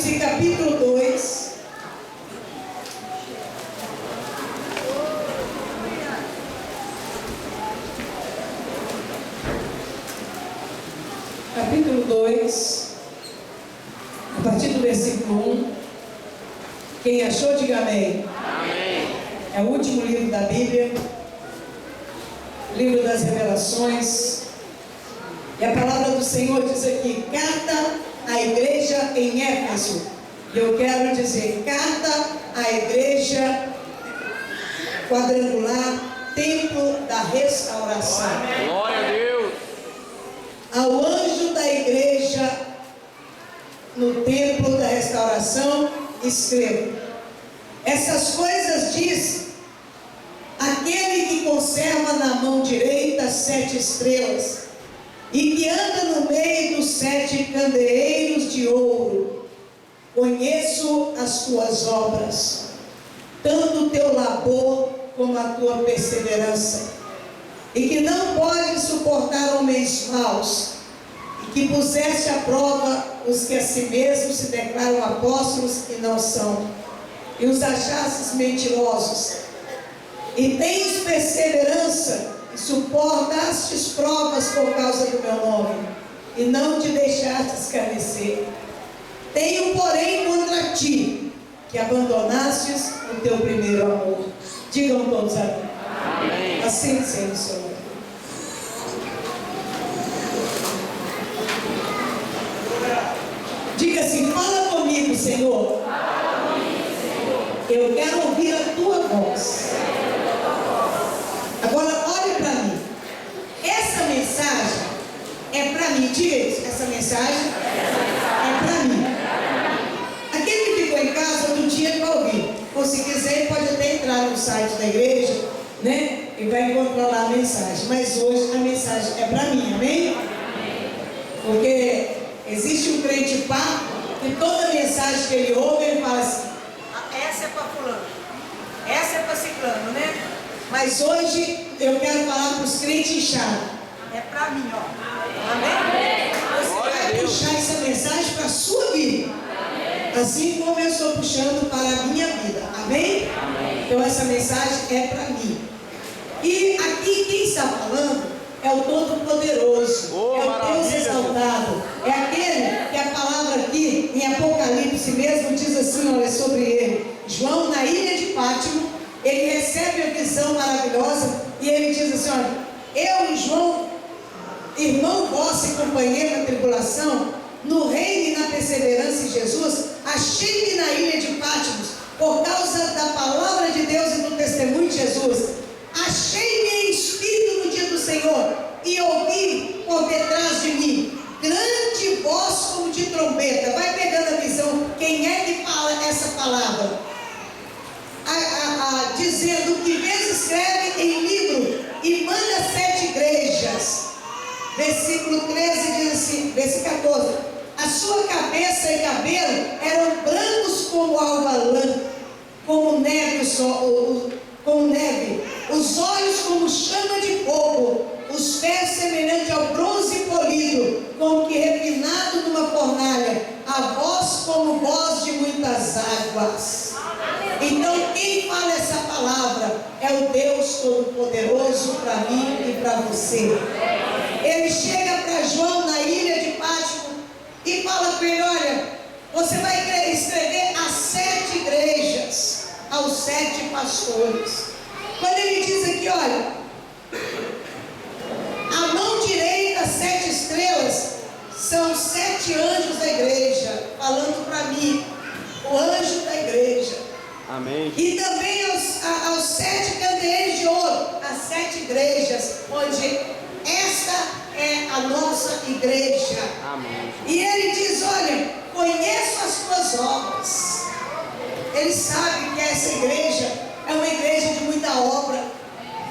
Apocalipse capítulo 2. Capítulo 2, a partir do versículo 1. Quem achou, diga amém. Amém. É o último livro da Bíblia, livro das revelações. E a palavra do Senhor diz aqui: carta à igreja em Éfeso. E eu quero dizer: carta à igreja quadrangular, templo da restauração. Glória a Deus. Ao anjo da igreja no templo da restauração, escreva: essas coisas diz aquele que conserva na mão direita 7 estrelas e que anda no meio dos 7 candeeiros de ouro. Conheço as tuas obras, tanto o teu labor como a tua perseverança, e que não podes suportar homens maus, e que puseste à prova os que a si mesmos se declaram apóstolos e não são, e os achastes mentirosos, e tens perseverança, e suportastes provas por causa do meu nome, e não te deixaste escarnecer. Tenho, porém, contra ti, que abandonastes o teu primeiro amor. Digam todos amém. Amém. Assim sendo, Senhor. Diga assim: fala comigo, Senhor. Eu quero ouvir a tua voz. Agora olhe para mim. Essa mensagem é para mim. Diga isso. Essa mensagem é para mim. Aquele que ficou em casa outro dia vai ouvir. Ou se quiser, pode até entrar no site da igreja, né? E vai encontrar lá a mensagem. Mas hoje a mensagem é para mim, amém? Porque existe um crente pá que toda mensagem que ele ouve, ele fala assim: essa é para fulano, essa é para ciclano, né? Mas hoje eu quero falar para os crentes inchados. É para mim, ó. Amém? Você vai puxar essa mensagem para a sua vida. Assim como eu estou puxando para a minha vida. Amém? Então essa mensagem é para mim. E aqui quem está falando é o Todo-Poderoso, é o Deus exaltado, é aquele que a palavra aqui em Apocalipse mesmo diz assim, olha, sobre ele. João, na ilha de Pátimo, ele recebe a visão maravilhosa e ele diz assim, olha, eu e João, irmão vosso e companheiro na tribulação, no reino e na perseverança em Jesus, achei-me na ilha de Pátmos, por causa da palavra de Deus e do testemunho de Jesus. Achei-me em espírito no dia do Senhor, e ouvi por detrás de mim grande voz como de trombeta. Vai pegando a visão, quem é que fala essa palavra? Dizendo que vês escreve em livro e manda 7 igrejas. Versículo 13 diz assim, versículo 14: a sua cabeça e cabelo eram brancos como alva lã, como neve, os olhos como chama de fogo, os pés semelhantes ao bronze polido, como que refinado numa fornalha, a voz como voz de muitas águas. Então quem fala essa palavra é o Deus Todo-Poderoso para mim e para você. Ele chega para João na ilha de Pátimo e fala para ele, olha, você vai escrever as 7 igrejas, aos 7 pastores. Quando ele diz aqui, olha, a mão direita, 7 estrelas, são 7 anjos da igreja, falando para mim, o anjo da igreja. Amém. E também aos 7 candeeiros de ouro, as 7 igrejas, onde esta é a nossa igreja. Amém. E ele diz, olha, conheço as tuas obras. Ele sabe que essa igreja é uma igreja de muita obra,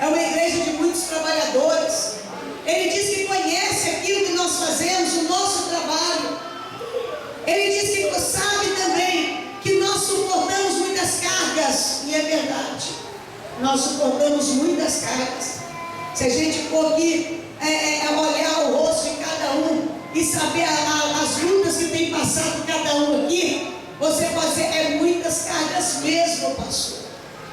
é uma igreja de muitos trabalhadores. Ele diz que conhece aquilo que nós fazemos, o nosso trabalho. Ele diz que sabe também que nós suportamos muitas cargas, e é verdade, nós suportamos muitas cargas. Se a gente for aqui olhar o rosto de cada um e saber as lutas que tem passado cada um aqui, Você pode dizer, é muitas cargas mesmo, pastor.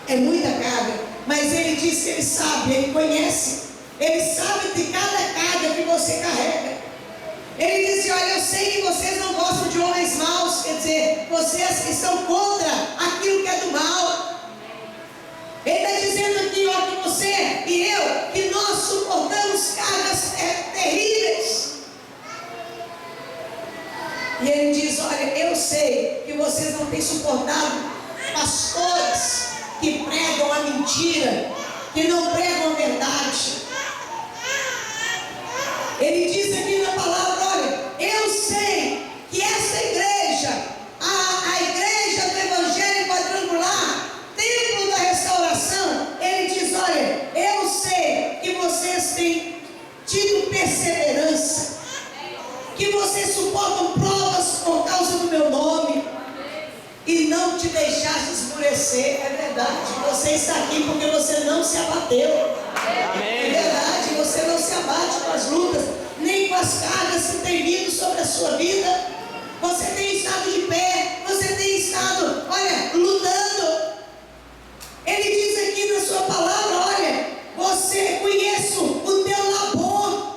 É muita carga. Mas ele diz que ele sabe, ele conhece. Ele sabe de cada carga que você carrega. Ele disse, olha, eu sei que vocês não gostam de homens maus. Quer dizer, vocês estão contra aquilo que é do mal. Ele está dizendo aqui, ó, que você e eu, que nós suportamos cargas terríveis. E ele diz, olha, eu sei que vocês não têm suportado pastores que pregam a mentira, que não pregam a verdade. Ele diz aqui na palavra, olha, eu sei que essa igreja, a igreja do Evangelho Quadrangular, Templo da Restauração, ele diz, olha, eu sei que vocês têm tido perseverança, que vocês suportam provas por causa do meu nome, e não te deixaste esmorecer. É verdade, você está aqui porque você não se abateu. É verdade, você não se abate com as lutas, nem com as cargas que têm vindo sobre a sua vida. Você tem estado de pé, você tem estado, olha, lutando. Ele diz aqui na sua palavra, olha, você conheço o teu labor,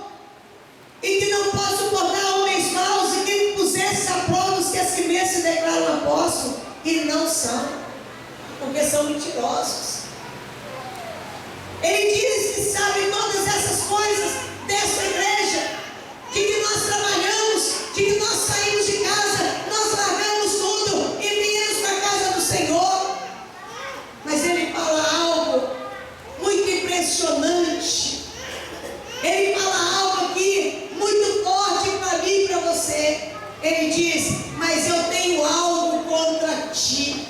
e que não pode suportar homens maus, e que pusesse a prova os que a si mesmos se declaram apóstolos, e não são, porque são mentirosos. Ele diz que sabe todas essas coisas dessa igreja, de que nós trabalhamos, de que nós saímos de casa, nós largamos tudo e viemos para a casa do Senhor. Mas ele fala algo muito impressionante. Ele fala algo aqui muito forte para mim e para você. Ele diz, mas eu tenho algo contra ti.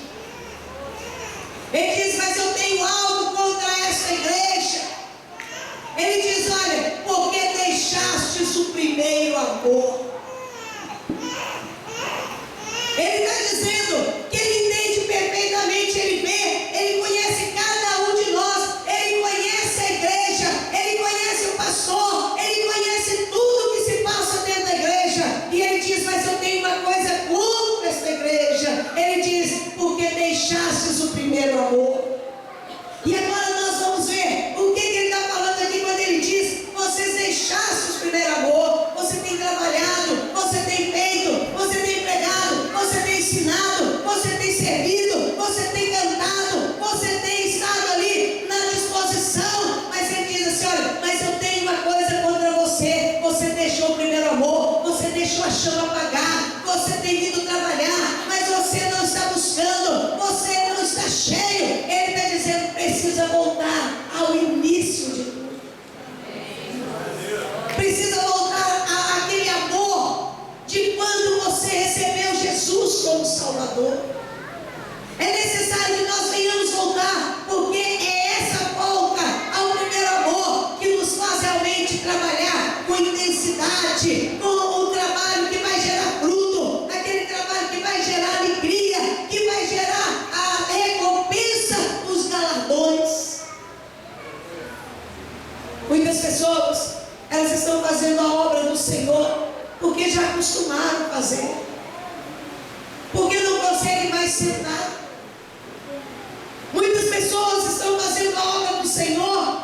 Ele diz, mas eu tenho algo contra essa igreja. Ele diz, olha, porque deixastes o primeiro amor. Ele está dizendo que ele entende perfeitamente, ele vê, ele conhece cada um de nós, ele conhece a igreja, ele conhece o pastor, ele conhece tudo que se passa dentro da igreja. E ele diz, mas eu tenho uma coisa contra essa igreja. Ele diz, porque deixastes o primeiro amor. E agora nós vamos ver o que ele está falando aqui quando ele diz, vocês deixassem o primeiro amor. Você tem trabalhado, você tem feito, você tem pregado, você tem ensinado, você tem servido, você tem cantado, você tem estado ali na disposição. Mas ele diz assim, olha, mas eu tenho uma coisa contra você. Você deixou o primeiro amor, você deixou a chama apagar, você tem vindo trabalhar, mas você não está buscando, você não está cheio. Ele está dizendo, precisa voltar ao início de tudo. Precisa voltar àquele amor de quando você recebeu Jesus como Salvador. É necessário que nós venhamos voltar, porque é essa volta ao primeiro amor que nos faz realmente trabalhar com intensidade, com o trabalho que vai gerar fruto, aquele trabalho que vai gerar alegria, que vai gerar a recompensa dos galardões. Muitas pessoas, elas estão fazendo a obra do Senhor porque já acostumaram a fazer, porque não conseguem mais sentar. Muitas pessoas estão fazendo a obra do Senhor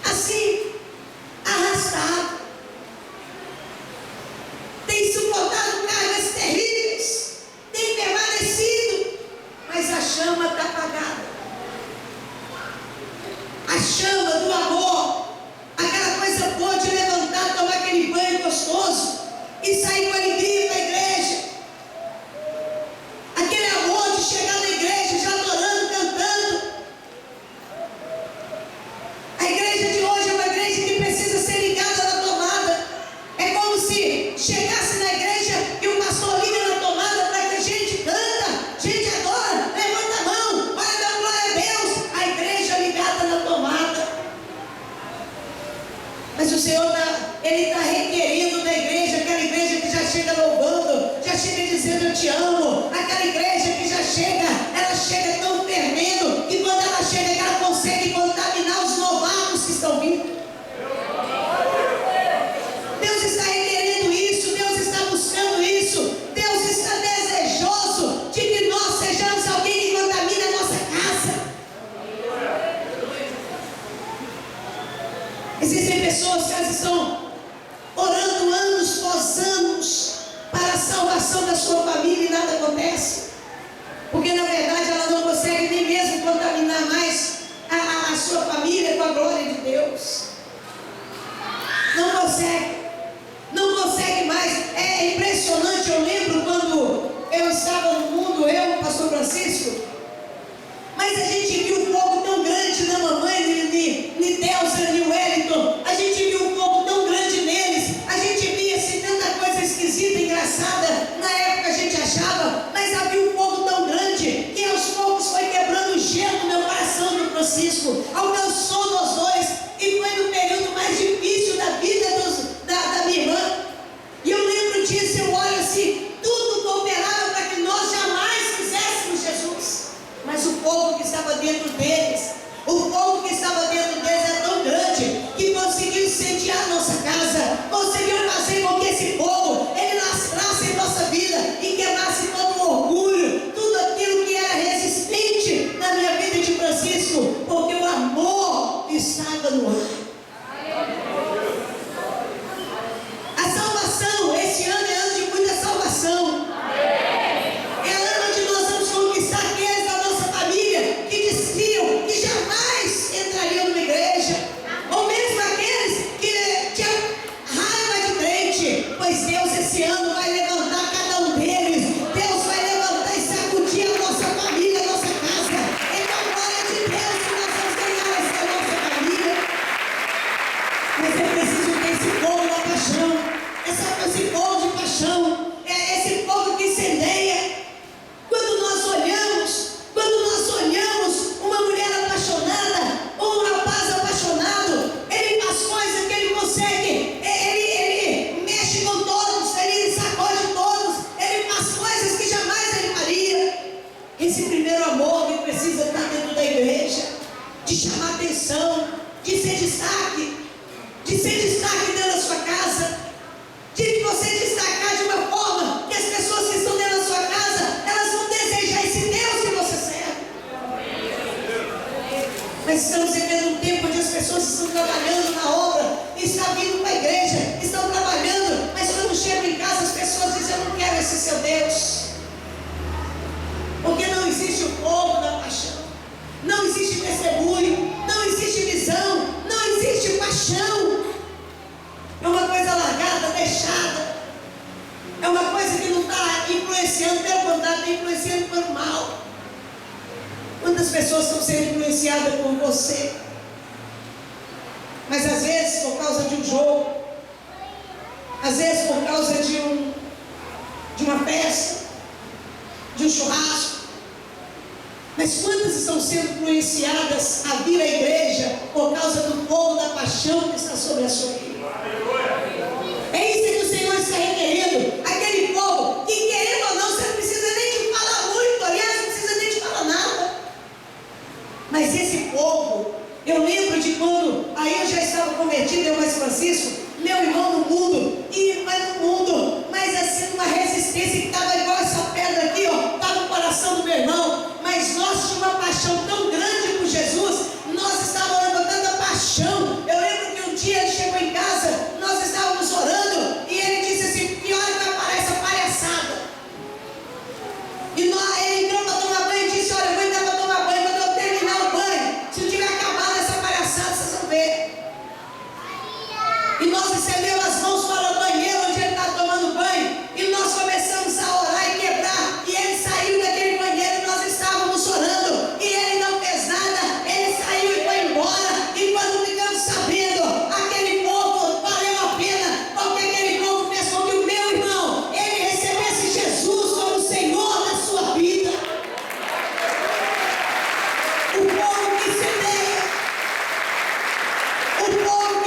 assim, arrastado, tem suportado cargas terríveis, tem permanecido, mas a chama está apagada. A chama do amor, aquela coisa boa de levantar, tomar aquele banho gostoso e sair com alegria da igreja, aquele amor de chegar na igreja já adorando, cantando. A igreja de hoje é uma igreja que precisa ser ligada na tomada. É como se chegasse na igreja e o pastor liga na tomada para que a gente canta, gente adora, levanta a mão, vai dar glória a Deus. A igreja ligada na tomada. Mas o Senhor Ele está requerendo da igreja, aquela igreja que já chega louvando, já chega dizendo eu te amo, aquela igreja que já chega, ela chega tão fervendo, que quando ela chega, ela consegue contaminar os novatos que estão vindo. Deus está requerendo isso, Deus está buscando isso, Deus está desejando Deus. Não consegue. Não consegue mais. É impressionante. Eu lembro quando eu estava no mundo, eu, pastor Francisco, mas a gente viu um fogo tão grande na mamãe, ni Delza, ni Wellington. A gente viu um fogo tão grande neles. A gente via assim, tanta coisa esquisita, engraçada. Na época a gente achava, mas havia um fogo tão grande que aos poucos foi quebrando o gelo no meu coração, do Francisco. Alcançou nós dois. E foi no período mais difícil da vida da minha irmã. E eu lembro disso, eu olho assim, tudo cooperava para que nós jamais quiséssemos Jesus. Mas o fogo que estava dentro deles, é tão grande que conseguiu incendiar nossa casa, conseguiu fazer com que esse fogo, ele nascesse em nossa vida e queimasse todo o orgulho, tudo aquilo que era resistente na minha vida de Francisco, porque o amor estava no ar. A salvação, esse ano é ano de muita salvação. É ano onde nós vamos conquistar aqueles da nossa família que diziam que jamais entrariam numa igreja, ou mesmo aqueles que tinham raiva de crente, pois Deus esse ano vai levantar cada um deles. Deus vai levantar e sacudir a nossa família, a nossa casa. É com a glória de Deus que nós vamos ganhar essa nossa família. Mas é preciso ter esse fogo da paixão, esse fogo de paixão, esse fogo que incendeia. Quando nós olhamos uma mulher apaixonada, ou um rapaz apaixonado, ele faz coisas que ele consegue, ele mexe com todos, ele sacode todos, ele faz coisas que jamais ele faria. Esse primeiro amor que precisa estar dentro da igreja, de chamar atenção, de ser destaque dentro da sua casa, de você destacar de uma forma que as pessoas que estão dentro da sua casa, elas vão desejar esse Deus que você serve. Mas estamos vivendo um tempo onde as pessoas estão trabalhando na obra, estão vindo para a igreja, estão trabalhando, mas quando chegam em casa as pessoas dizem: eu não quero esse seu Deus, porque não existe o fogo da paixão, não existe testemunho, não existe visão, não existe paixão. É uma coisa largada, deixada. É uma coisa que não está influenciando, pelo contrário, está influenciando pelo mal. Quantas pessoas estão sendo influenciadas por você? Mas às vezes por causa de um jogo, às vezes por causa de uma festa, de um churrasco. Mas quantas estão sendo influenciadas a vir à igreja por causa do fogo da paixão que está sobre a sua vida? É isso que o Senhor está requerendo. Aquele fogo que, querendo ou não, você não precisa nem de falar muito, aliás, não precisa nem de falar nada. Mas esse fogo, eu lembro de quando aí eu já estava convertido, eu mais Francisco, meu irmão no mundo, mas assim, uma resistência que estava igual essa pedra aqui, ó, estava no coração do meu irmão. Mas nós tínhamos uma paixão tão grande por Jesus, nós estávamos levantando a paixão. Eu lembro que um dia ele chegou em casa, nós estávamos orando, e ele disse assim: que hora que vai parar essa palhaçada? E ele entrou para tomar banho e disse: olha, eu vou entrar para tomar banho, quando eu terminar o banho, se eu tiver acabado essa palhaçada, vocês vão ver. E nós estendemos as mãos para o banheiro onde ele está tomando banho, e nós começamos a orar e quebrar, e ele saiu daquele banheiro e nós estávamos orando, e ele não fez nada, ele saiu e foi embora. E quando ficamos sabendo, aquele povo valeu a pena, porque aquele povo fez com que o meu irmão, ele recebesse Jesus como Senhor da sua vida. O povo que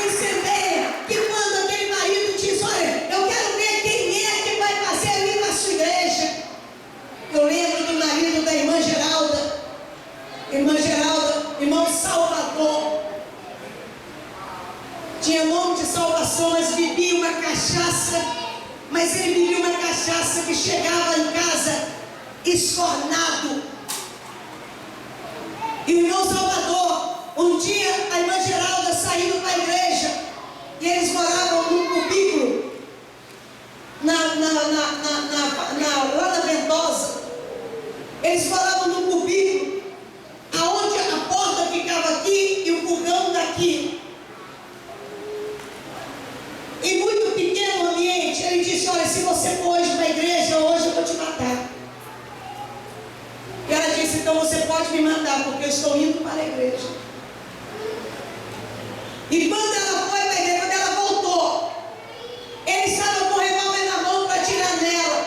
incendeia, que quando aquele marido diz: olha, eu quero ver quem é que vai fazer ali na sua igreja. Eu lembro do marido da irmã Geralda, irmão de Salvador, tinha nome de salvação, mas vivia uma cachaça, que chegava em casa escornado. E o irmão Salvador, um dia a irmã Geralda saindo para a igreja, e eles moravam num cubículo lá na Ventosa. Eles moravam num cubículo aonde a porta ficava aqui e o fogão daqui. me matar, porque eu estou indo para a igreja. E quando ela foi para a igreja, quando ela voltou, ele estava com o revólver na mão para atirar nela.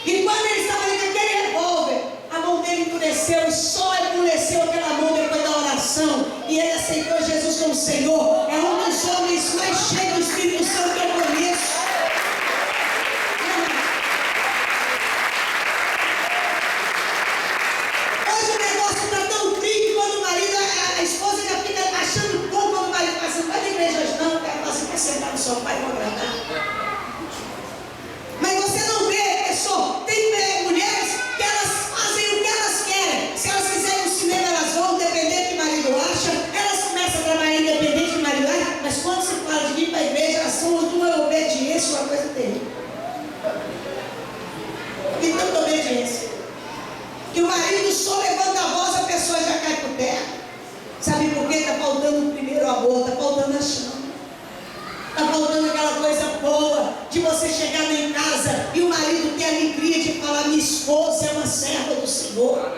E quando ele estava ali com aquele revólver, a mão dele endureceu, e só endureceu aquela mão depois da oração. E ele aceitou Jesus como Senhor. É um dos homens mais cheios do Espírito Santo que eu conheço. Hoje o negócio está tão triste quando o marido, a esposa já fica achando bom quando o marido fala assim: não vai na igreja hoje não, cara, você quer sentar no sofá e não agradar. Mas você não vê, pessoal, tem mulheres que elas fazem o que elas querem. Se elas quiserem ir no cinema, elas vão, independente do que o marido acha. Elas começam a trabalhar independente do que o marido acha. Mas quando se fala de vir para a igreja, elas são de uma obediência, uma coisa terrível. E tanta obediência que o marido só levanta a voz, a pessoa já cai por terra. Sabe por quê? Está faltando o primeiro amor, está faltando a chama. Está faltando aquela coisa boa de você chegar em casa e o marido ter a alegria de falar: minha esposa é uma serva do Senhor.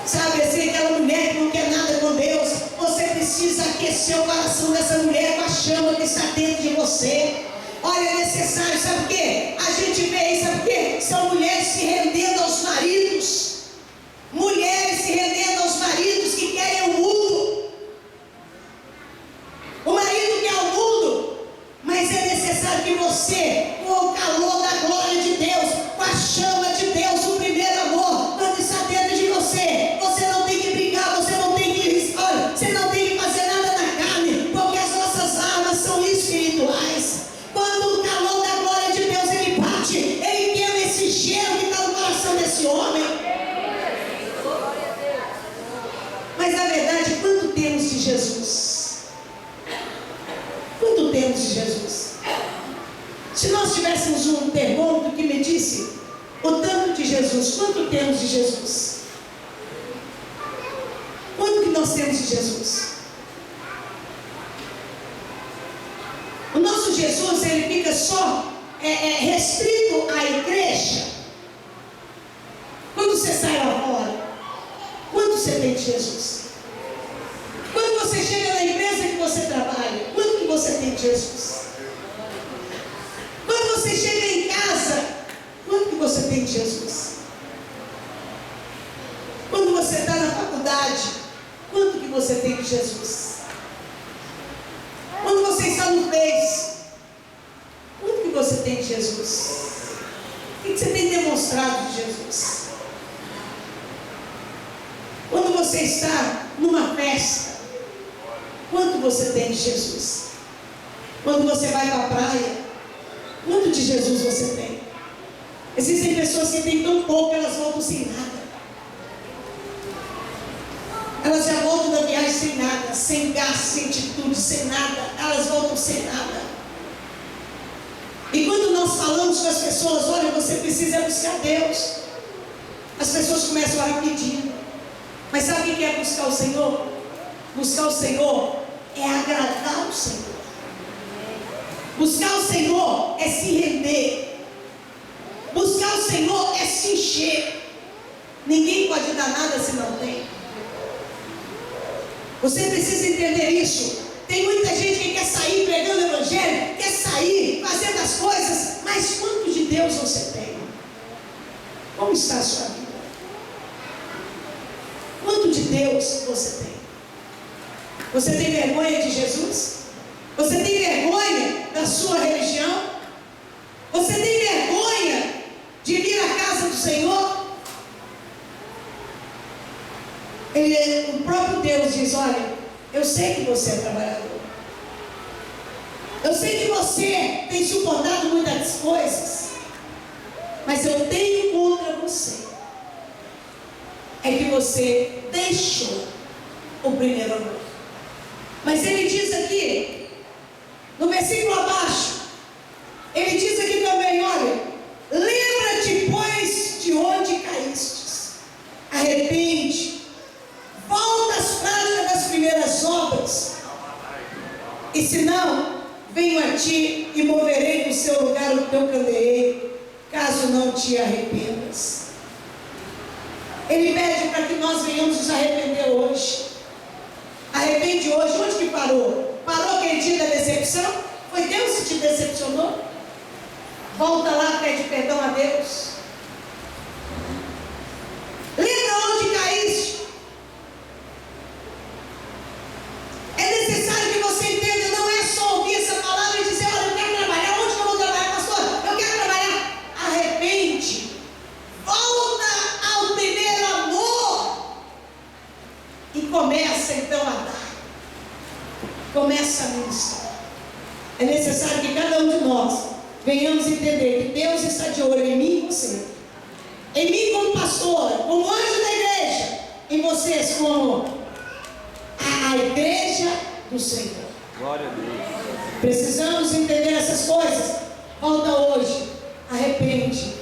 Sabe assim, aquela mulher que não quer nada com Deus, você precisa aquecer o coração dessa mulher com a chama que está dentro de você. Olha, é necessário, sabe o quê? A gente vê isso, sabe o quê? São mulheres se rendendo aos maridos. Mulheres se rendendo aos maridos que querem o mundo. O marido quer o mundo, mas é necessário que você, com o calor da glória de Deus, com a chama de Deus, o primeiro amor, quando está dentro de você, você não tem que brigar, você não tem que, olha, você não tem que fazer nada na carne, porque as nossas armas são espirituais. Quando o calor da glória de Deus ele bate, ele queima esse gelo que está no coração desse homem. Mas na verdade, quanto temos de Jesus? Quanto temos de Jesus? Se nós tivéssemos um termômetro que medisse o tanto de Jesus, quanto temos de Jesus? Quanto que nós temos de Jesus? O nosso Jesus, ele fica só restrito à igreja. Quando você sai lá fora, quanto você tem de Jesus? Quando você chega na empresa que você trabalha, quanto que você tem de Jesus? Quando você chega em casa, quanto que você tem de Jesus? Quando você está na faculdade, quanto que você tem de Jesus? Quando você está no Face, quanto que você tem de Jesus? O que você tem demonstrado de Jesus? Quando você está numa festa, quanto você tem de Jesus? Quando você vai para a praia, quanto de Jesus você tem? Existem pessoas que têm tão pouco, elas voltam sem nada. Elas já voltam da viagem sem nada, sem gás, sem atitude, sem nada. Elas voltam sem nada. E quando nós falamos com as pessoas: olha, você precisa buscar Deus, as pessoas começam a orar pedindo. Mas sabe o que é buscar o Senhor? Buscar o Senhor é agradar o Senhor. Buscar o Senhor é se render. Buscar o Senhor é se encher. Ninguém pode dar nada se não tem. Você precisa entender isso. Tem muita gente que quer sair pregando o Evangelho, quer sair fazendo as coisas, mas quanto de Deus você tem? Como está a sua vida? Quanto de Deus você tem? Você tem vergonha de Jesus? Você tem vergonha da sua religião? Você tem vergonha de vir à casa do Senhor? O próprio Deus diz: olha, eu sei que você é trabalhador. Eu sei que você tem suportado muitas coisas, mas eu tenho contra você é que você deixou o primeiro amor. Mas ele diz aqui, no versículo abaixo, ele diz aqui também: olha, lembra-te, pois, de onde caístes, arrepende, volta às práticas das primeiras obras, e se não, venho a ti e moverei do seu lugar o teu candeeiro, caso não te arrependas. Ele pede para que nós venhamos nos arrepender hoje. Arrepende hoje. Onde que parou? Parou aquele dia da decepção? Foi Deus que te decepcionou? Volta lá, pede perdão a Deus. Lembra onde caíste? É necessário que você entenda, não é só ouvir essa palavra e dizer, olha, eu quero trabalhar. Onde que eu vou trabalhar, pastor? Eu quero trabalhar. Arrepende. Volta ao primeiro amor. E começa então a dar. Começa a ministrar. É necessário que cada um de nós venhamos entender que Deus está de olho em mim e em você. Em mim como pastora, como anjo da igreja. Em vocês como a igreja do Senhor. Glória a Deus. Precisamos entender essas coisas. Volta hoje. Arrepende.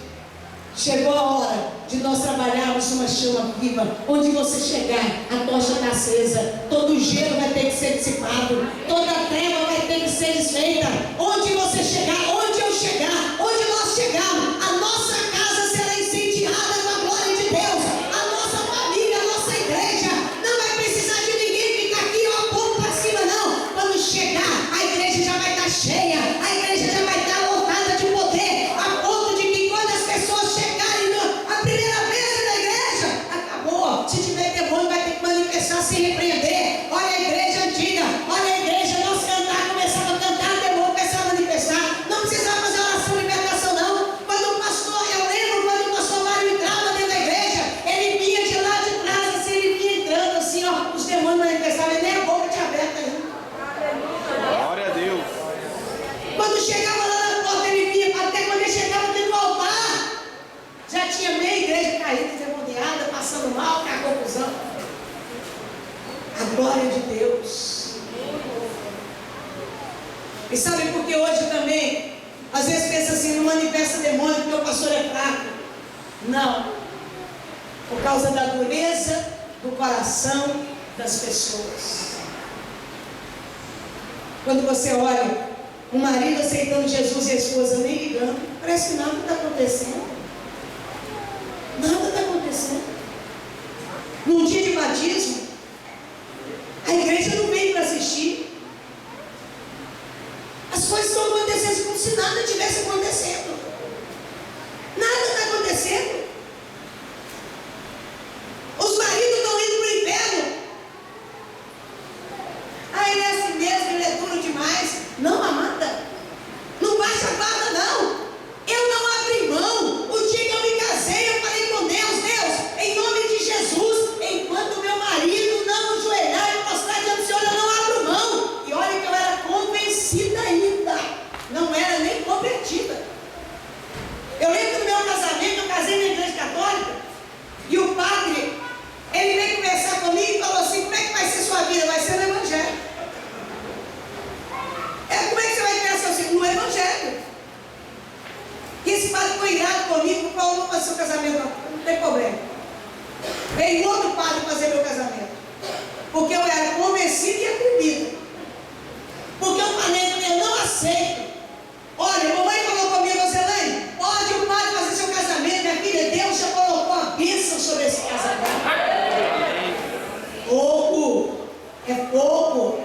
Chegou a hora de nós trabalharmos uma chama viva. Onde você chegar, a tocha está acesa. Todo gelo vai ter que ser dissipado. Toda treva vai ter que ser desfeita. Onde você chegar, onde eu chegar, onde nós chegarmos, a nossa casa será incendiada com a glória de Deus. A nossa família, a nossa igreja. Não vai precisar de ninguém ficar aqui, ó, ponto para cima, não. Quando chegar, a igreja já vai estar cheia. A igreja já vai estar lotada de poder. A ponto de que quando as pessoas chegarem a primeira vez na igreja, acabou. Se tiver demônio, vai ter que manifestar, se repreender. Olha a igreja antiga. Olha a igreja, nós cantar, começava a cantar, o demônio começava a manifestar. Não precisava fazer oração de libertação, não. Quando o pastor, eu lembro quando o pastor Mário entrava dentro da igreja, ele vinha de lá de trás, assim, ele vinha entrando assim, ó, os demônios manifestavam, ele nem a boca tinha aberta ainda. Glória a Deus. Quando chegava lá na porta, ele vinha, até quando ele chegava dentro do altar, já tinha meia igreja caída, endemoniada, passando mal, com a confusão. A glória de Deus. E sabe por que hoje também, às vezes pensa assim, não manifesta demônio porque o pastor é fraco. Não. Por causa da dureza do coração das pessoas. Quando você olha o marido aceitando Jesus e a esposa nem ligando, parece que nada está acontecendo. Nada está acontecendo. Num dia de batismo, a igreja não veio para assistir. As coisas estão acontecendo como se nada tivesse acontecendo. Nada está acontecendo. Os maridos estão indo para o inferno. Ah, ele é assim mesmo, ele é duro demais. Não, amada. Não baixa a guarda, não. Eu não abri mão. O dia que eu me casei, eu falei com Deus, Deus, em nome de Jesus, enquanto meu marido não ajoelhar e mostrar diante do Senhor, eu não abro mão. E olha que eu era convencida ainda. Não era nem convertida. Eu lembro do meu casamento, eu casei na igreja católica, e o padre, ele veio conversar comigo e falou assim, como é que vai ser sua vida? Vai ser no evangelho. Como é que você vai pensar assim? No evangelho. E esse padre foi irado comigo, falou, não fazer seu casamento, não tem problema. Veio outro padre fazer meu casamento. Porque eu era convencida e atrevida. Porque eu falei, eu não aceito. Olha, a mamãe falou comigo, Zelane, pode o padre fazer seu casamento, minha filha, Deus já colocou a bênção sobre esse casamento. Pouco, é pouco,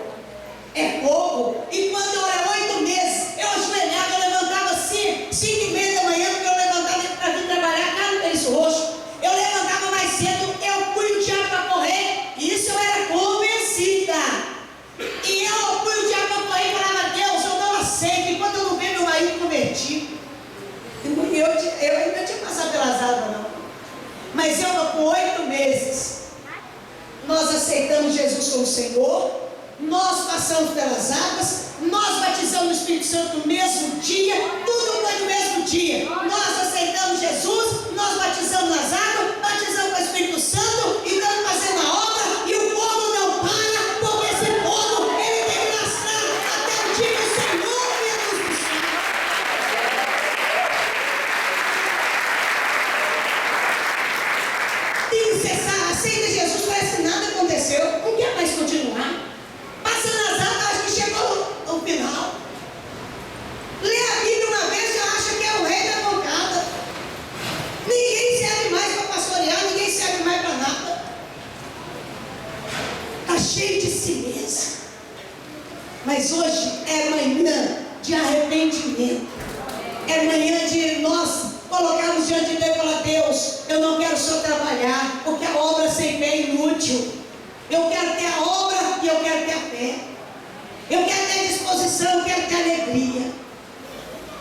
é pouco. E quando era 8 meses, eu ajoelhava, eu levantava assim, 5h30 da manhã, porque eu levantava para vir trabalhar, cá no Peixe Roxo. Eu levantava mais cedo, eu fui o diabo para correr, e isso eu era convencida. E eu fui o diabo para correr e falava, Deus, eu não aceito, enquanto eu não ver meu marido convertido. Eu ainda tinha passado pelas águas, não. Mas eu, com 8 meses, nós aceitamos Jesus como Senhor, nós passamos pelas águas, nós batizamos no Espírito Santo no mesmo dia, tudo foi no mesmo dia. Nós aceitamos Jesus, nós batizamos nas águas, batizamos com o Espírito Santo e estamos fazendo a obra, e o fogo não para, porque esse fogo, ele tem que nascer até o dia que o Senhor vier nos buscar. Tem que cessar, aceita Jesus, parece que nada aconteceu, não quer mais continuar. Passa nas águas, acho que chegou no final. Lê a Bíblia uma vez, já acha que é o rei da bancada. Ninguém serve mais para pastorear, ninguém serve mais Mas hoje é manhã de arrependimento. É manhã de nós colocarmos diante de Deus e falar: Deus, eu não quero só trabalhar, porque a obra sem fé é inútil. Eu quero ter a obra e eu quero ter a fé. Eu quero ter disposição, eu quero ter alegria.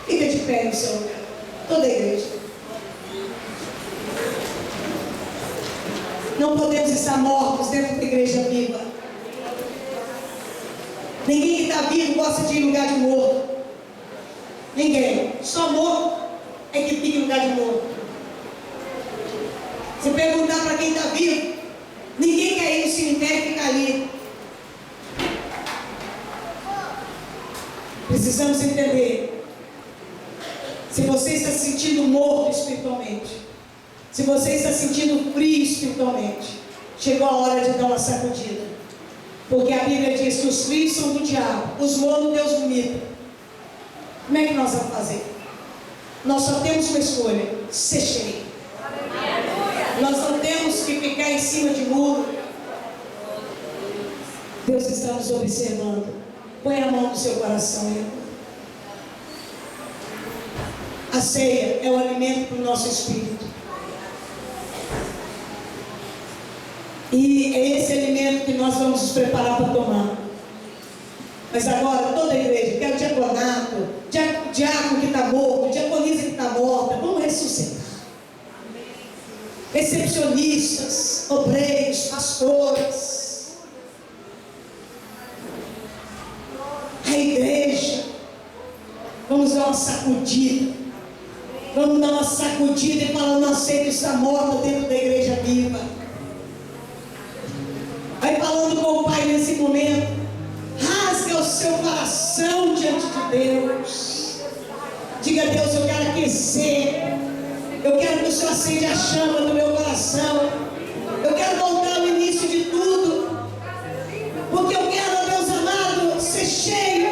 Fica de pé no seu lugar. Toda a igreja. Não podemos estar mortos dentro da igreja viva. Ninguém que está vivo gosta de ir em lugar de morto. Ninguém. Só morto é que fica em lugar de morto. Se perguntar para quem está vivo, ninguém quer ir no cemitério e ficar ali. Precisamos entender. Se você está se sentindo morto espiritualmente, se você está sentindo frio espiritualmente, chegou a hora de dar uma sacudida. Porque a Bíblia diz que os frios são do diabo, os mornos Deus vomita. Como é que nós vamos fazer? Nós só temos uma escolha: ser cheio. Nós não temos que ficar em cima de muro. Deus está nos observando. Põe a mão no seu coração, irmão. A ceia é o alimento para o nosso espírito. E é esse alimento que nós vamos nos preparar para tomar. Mas agora, toda a igreja, quero diaconato, diácono que está morto, diaconisa que está morta, vamos ressuscitar. Recepcionistas, obreiros, pastores, a igreja, vamos dar uma sacudida. Vamos dar uma sacudida e falar: não aceito estar morta dentro da igreja viva. Vai falando com o Pai nesse momento. Rasga o seu coração diante de Deus. Diga: Deus, eu quero aquecer. Eu quero que o Senhor acenda a chama do meu coração. Eu quero voltar ao início de tudo. Porque eu quero, Deus amado, ser cheio.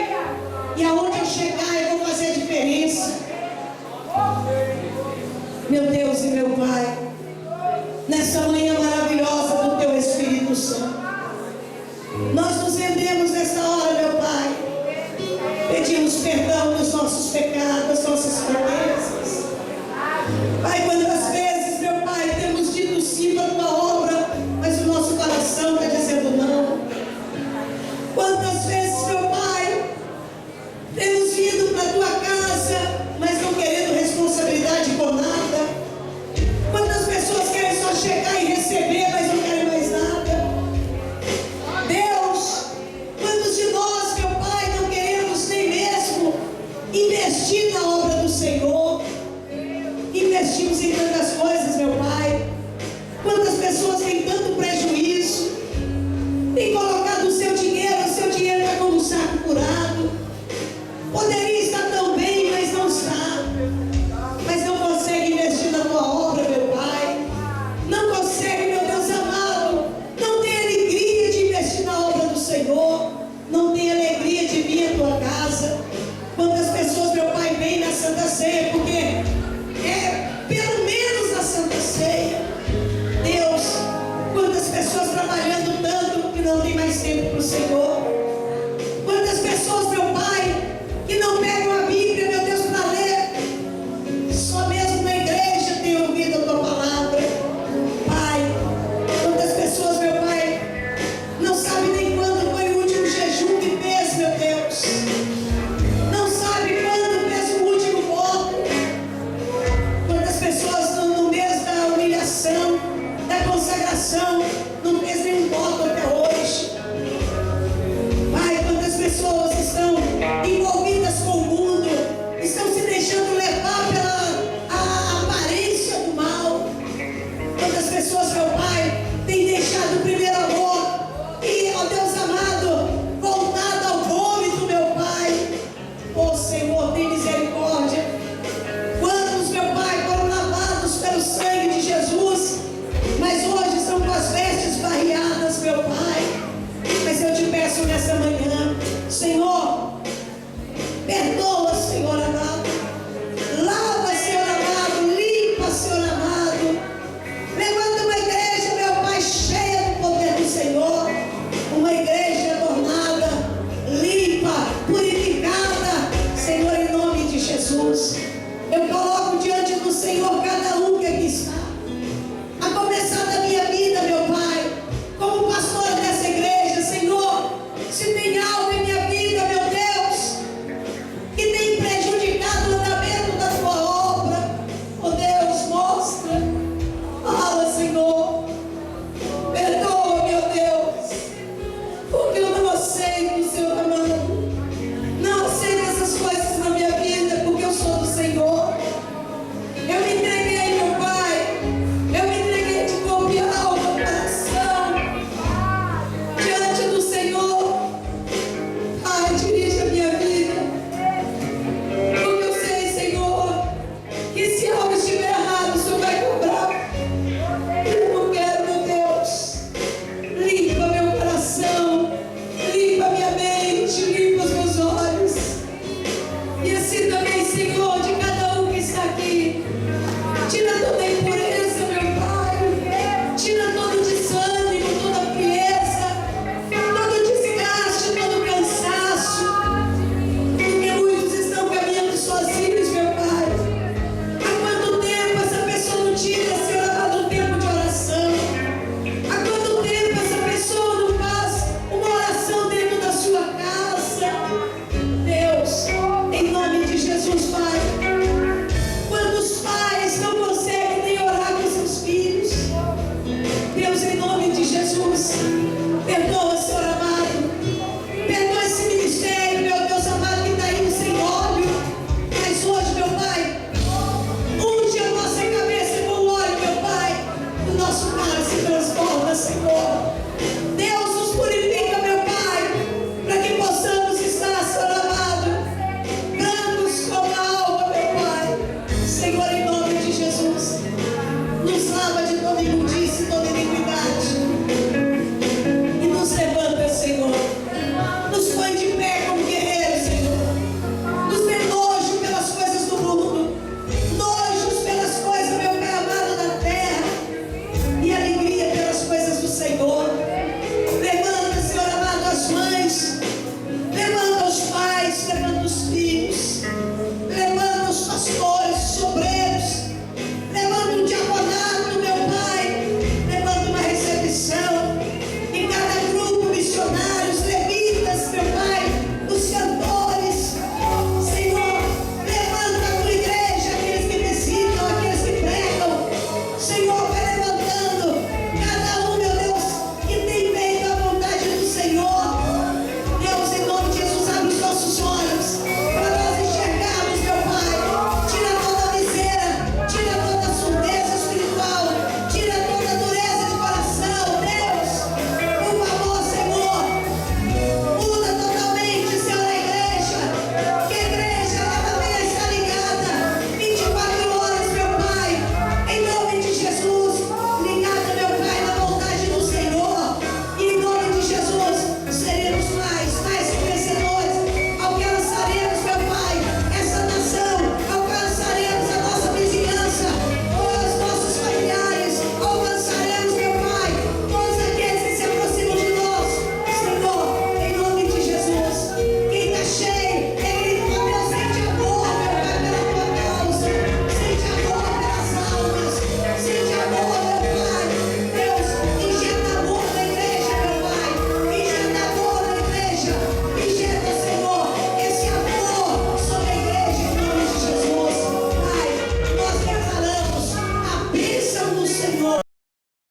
E aonde eu chegar, eu vou fazer a diferença. Meu Deus e meu Pai, nessa manhã